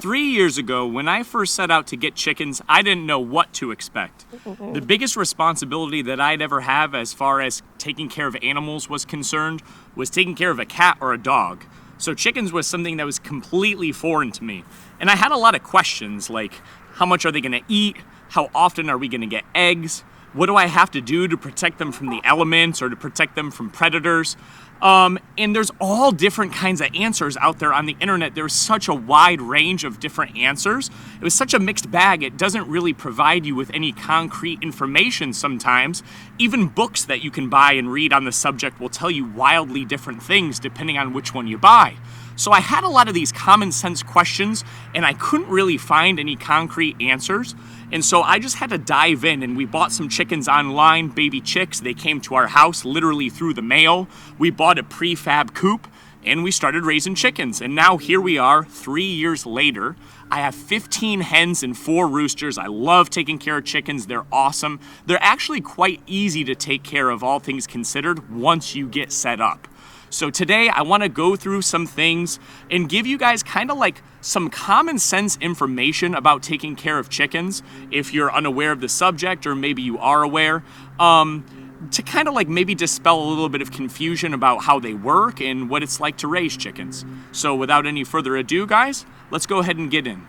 3 years ago, when I first set out to get chickens, I didn't know what to expect. The biggest responsibility that I'd ever have as far as taking care of animals was concerned was taking care of a cat or a dog. So chickens was something that was completely foreign to me. And I had a lot of questions like, how much are they gonna eat? How often are we gonna get eggs? What do I have to do to protect them from the elements or to protect them from predators? And there's all different kinds of answers out there on the internet. There's such a wide range of different answers. It was such a mixed bag. It doesn't really provide you with any concrete information sometimes. Even books that you can buy and read on the subject will tell you wildly different things depending on which one you buy. So I had a lot of these common sense questions and I couldn't really find any concrete answers. And so I just had to dive in, and we bought some chickens online, baby chicks. They came to our house literally through the mail. We bought a prefab coop and we started raising chickens. And now here we are 3 years later. I have 15 hens and 4 roosters. I love taking care of chickens. They're awesome. They're actually quite easy to take care of, all things considered, once you get set up. So today I want to go through some things and give you guys kind of like some common sense information about taking care of chickens if you're unaware of the subject, or maybe you are aware, to kind of like maybe dispel a little bit of confusion about how they work and what it's like to raise chickens. So without any further ado, guys, let's go ahead and get in.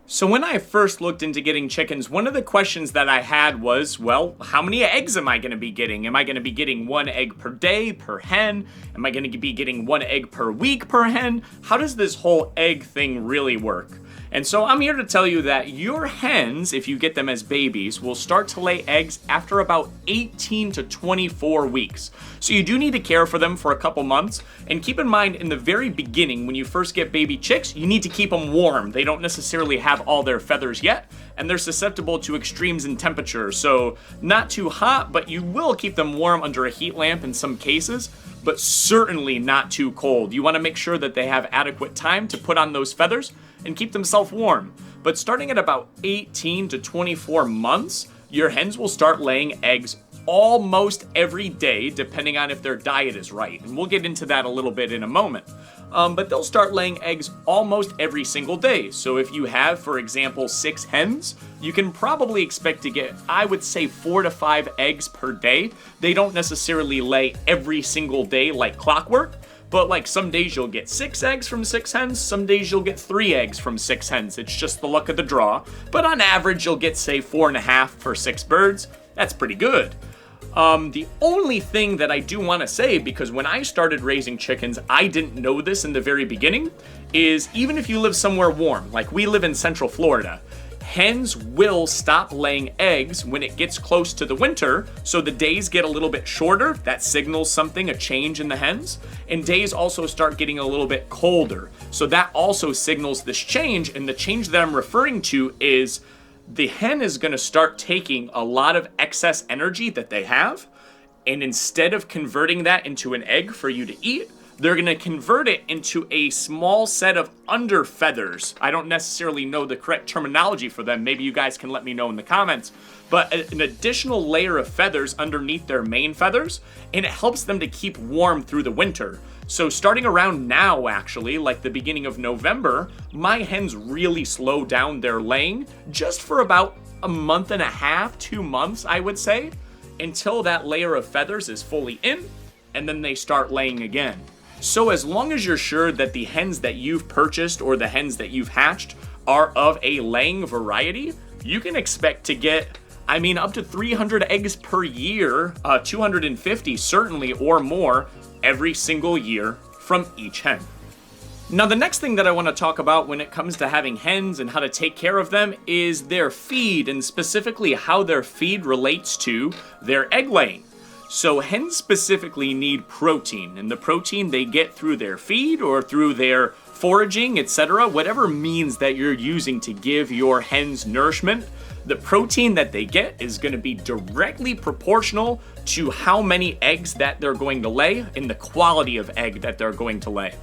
So when I first looked into getting chickens, one of the questions that I had was, well, how many eggs am I going to be getting? Am I going to be getting 1 egg per day per hen? Am I going to be getting 1 egg per week per hen? How does this whole egg thing really work? And so I'm here to tell you that your hens, if you get them as babies, will start to lay eggs after about 18 to 24 weeks. So you do need to care for them for a couple months. And keep in mind, in the very beginning, when you first get baby chicks, you need to keep them warm. They don't necessarily have all their feathers yet, and they're susceptible to extremes in temperature. So not too hot, but you will keep them warm under a heat lamp in some cases, but certainly not too cold. You want to make sure that they have adequate time to put on those feathers and keep themselves warm. But starting at about 18 to 24 months, your hens will start laying eggs almost every day, depending on if their diet is right. And we'll get into that a little bit in a moment. But they'll start laying eggs almost every single day. So if you have, for example, 6 hens, you can probably expect to get, I would say, 4 to 5 eggs per day. They don't necessarily lay every single day like clockwork, but like some days you'll get 6 eggs from 6 hens, some days you'll get 3 eggs from 6 hens. It's just the luck of the draw. But on average, you'll get, say, 4.5 for 6 birds. That's pretty good. The only thing that I do want to say, because when I started raising chickens, I didn't know this in the very beginning, is even if you live somewhere warm, like we live in Central Florida, hens will stop laying eggs when it gets close to the winter, so the days get a little bit shorter. That signals something, a change in the hens, and days also start getting a little bit colder. So that also signals this change, and the change that I'm referring to is the hen is going to start taking a lot of excess energy that they have, and instead of converting that into an egg for you to eat, they're going to convert it into a small set of under feathers. I don't necessarily know the correct terminology for them. Maybe you guys can let me know in the comments. But an additional layer of feathers underneath their main feathers, and it helps them to keep warm through the winter. So starting around now, actually, like the beginning of November, my hens really slow down their laying just for about a month and a half, 2 months, I would say, until that layer of feathers is fully in, and then they start laying again. So as long as you're sure that the hens that you've purchased or the hens that you've hatched are of a laying variety, you can expect to get, up to 300 eggs per year, 250 certainly or more every single year from each hen. Now, the next thing that I want to talk about when it comes to having hens and how to take care of them is their feed, and specifically how their feed relates to their egg laying. So hens specifically need protein, and the protein they get through their feed or through their foraging, etc., whatever means that you're using to give your hens nourishment, the protein that they get is going to be directly proportional to how many eggs that they're going to lay and the quality of egg that they're going to lay.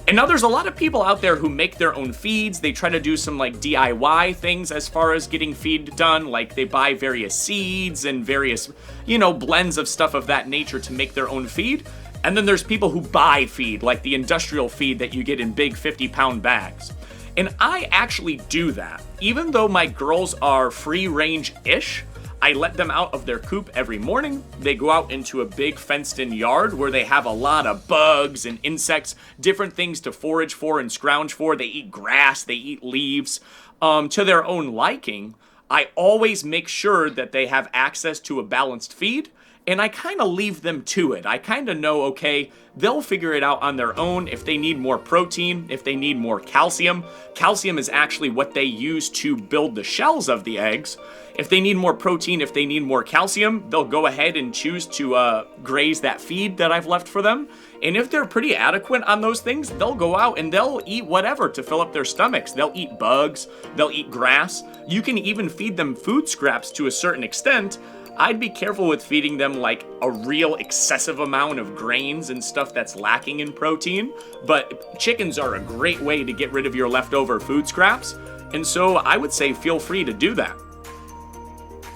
And now there's a lot of people out there who make their own feeds. They try to do some like DIY things as far as getting feed done. Like they buy various seeds and various, blends of stuff of that nature to make their own feed. And then there's people who buy feed, like the industrial feed that you get in big 50-pound bags. And I actually do that. Even though my girls are free range-ish, I let them out of their coop every morning. They go out into a big fenced-in yard where they have a lot of bugs and insects, different things to forage for and scrounge for. They eat grass, they eat leaves, to their own liking. I always make sure that they have access to a balanced feed, and I kind of leave them to it. I kind of know, okay, they'll figure it out on their own if they need more protein, if they need more calcium. Calcium is actually what they use to build the shells of the eggs. If they need more protein, if they need more calcium, they'll go ahead and choose to graze that feed that I've left for them. And if they're pretty adequate on those things, they'll go out and they'll eat whatever to fill up their stomachs. They'll eat bugs, they'll eat grass. You can even feed them food scraps to a certain extent. I'd be careful with feeding them like a real excessive amount of grains and stuff that's lacking in protein, but chickens are a great way to get rid of your leftover food scraps, and so I would say feel free to do that.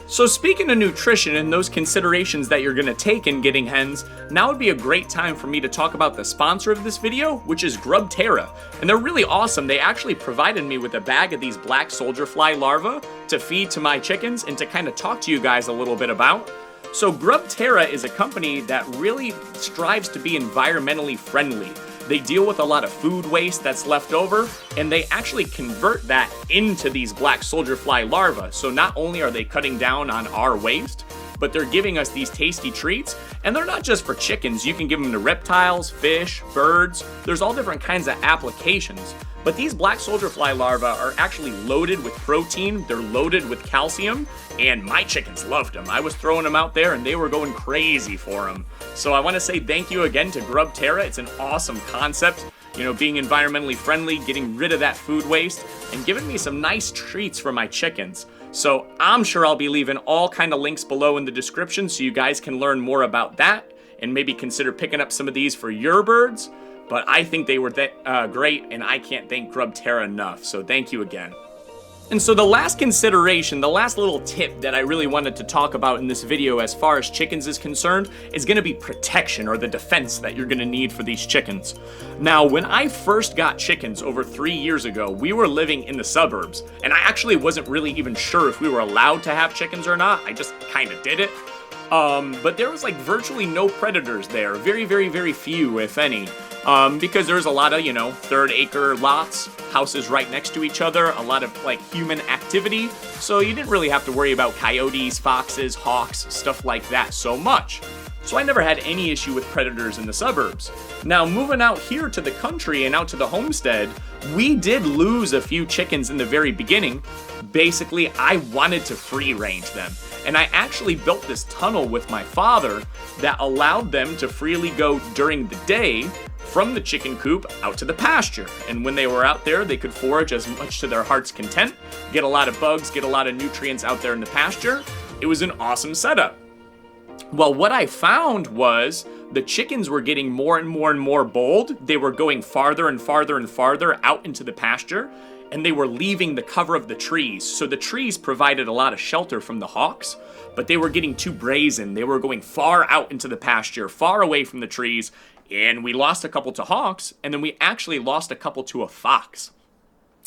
So speaking of nutrition and those considerations that you're going to take in getting hens, now would be a great time for me to talk about the sponsor of this video, which is GrubTerra. And they're really awesome. They actually provided me with a bag of these black soldier fly larvae to feed to my chickens and to kind of talk to you guys a little bit about. So GrubTerra is a company that really strives to be environmentally friendly. They deal with a lot of food waste that's left over, and they actually convert that into these black soldier fly larvae. So not only are they cutting down on our waste, but they're giving us these tasty treats. And they're not just for chickens. You can give them to reptiles, fish, birds. There's all different kinds of applications. But these black soldier fly larvae are actually loaded with protein, they're loaded with calcium, and my chickens loved them. I was throwing them out there and they were going crazy for them. So I want to say thank you again to GrubTerra. It's an awesome concept, being environmentally friendly, getting rid of that food waste, and giving me some nice treats for my chickens. So I'm sure I'll be leaving all kind of links below in the description so you guys can learn more about that and maybe consider picking up some of these for your birds. But I think they were great, and I can't thank GrubTerra enough, so thank you again. And so the last consideration, the last little tip that I really wanted to talk about in this video as far as chickens is concerned is going to be protection, or the defense that you're going to need for these chickens. Now, when I first got chickens over 3 years ago, we were living in the suburbs, and I actually wasn't really even sure if we were allowed to have chickens or not. I just kind of did it. But there was like virtually no predators there, very, very, very few, if any. Because there's a lot of, third acre lots, houses right next to each other, a lot of like human activity, so you didn't really have to worry about coyotes, foxes, hawks, stuff like that so much. So I never had any issue with predators in the suburbs. Now moving out here to the country and out to the homestead, we did lose a few chickens in the very beginning. Basically, I wanted to free range them. And I actually built this tunnel with my father that allowed them to freely go during the day from the chicken coop out to the pasture. And when they were out there, they could forage as much to their heart's content, get a lot of bugs, get a lot of nutrients out there in the pasture. It was an awesome setup. Well, what I found was the chickens were getting more and more and more bold. They were going farther and farther and farther out into the pasture, and they were leaving the cover of the trees. So the trees provided a lot of shelter from the hawks, but they were getting too brazen. They were going far out into the pasture, far away from the trees, and we lost a couple to hawks, and then we actually lost a couple to a fox.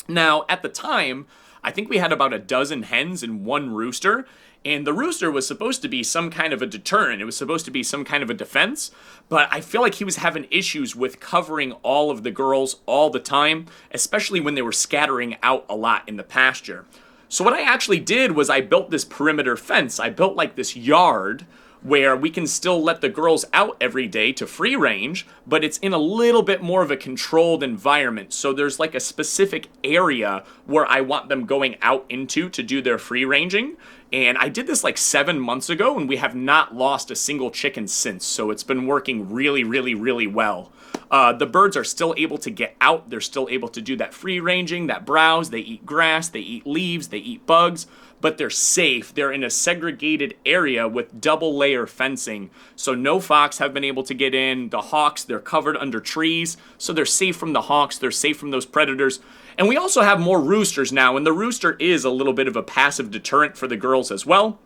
Now, at the time, I think we had about a dozen hens and one rooster, and the rooster was supposed to be some kind of a deterrent. It was supposed to be some kind of a defense, but I feel like he was having issues with covering all of the girls all the time, especially when they were scattering out a lot in the pasture. So what I actually did was I built this perimeter fence. I built like this yard where we can still let the girls out every day to free range, but it's in a little bit more of a controlled environment. So there's like a specific area where I want them going out into to do their free ranging. And I did this like 7 months ago, and we have not lost a single chicken since. So it's been working really, really, really well. The birds are still able to get out. They're still able to do that free ranging, that browse. They eat grass, they eat leaves, they eat bugs, but they're safe. They're in a segregated area with double layer fencing. So no fox have been able to get in. The hawks, they're covered under trees. So they're safe from the hawks. They're safe from those predators. And we also have more roosters now, and the rooster is a little bit of a passive deterrent for the girls as well.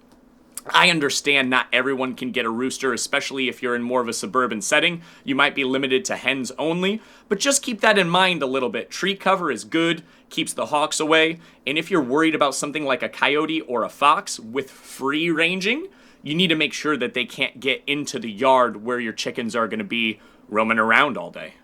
I understand not everyone can get a rooster, especially if you're in more of a suburban setting. You might be limited to hens only, but just keep that in mind a little bit. Tree cover is good, keeps the hawks away, and if you're worried about something like a coyote or a fox with free ranging, you need to make sure that they can't get into the yard where your chickens are going to be roaming around all day.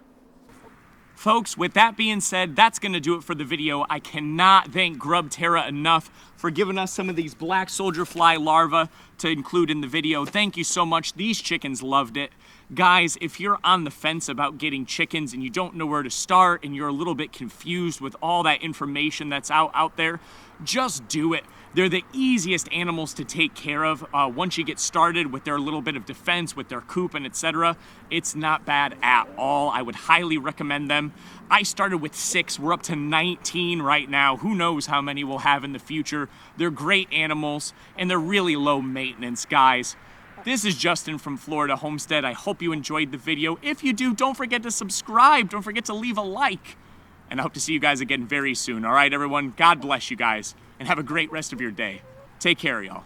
Folks, with that being said, that's going to do it for the video. I cannot thank GrubTerra enough for giving us some of these black soldier fly larvae to include in the video. Thank you so much. These chickens loved it. Guys, if you're on the fence about getting chickens and you don't know where to start and you're a little bit confused with all that information that's out there, just do it. They're the easiest animals to take care of. Once you get started with their little bit of defense, with their coop and etc., it's not bad at all. I would highly recommend them. I started with 6. We're up to 19 right now. Who knows how many we'll have in the future. They're great animals, and they're really low maintenance, guys. This is Justin from Florida Homestead. I hope you enjoyed the video. If you do, don't forget to subscribe. Don't forget to leave a like. And I hope to see you guys again very soon. All right, everyone? God bless you guys. And have a great rest of your day. Take care, y'all.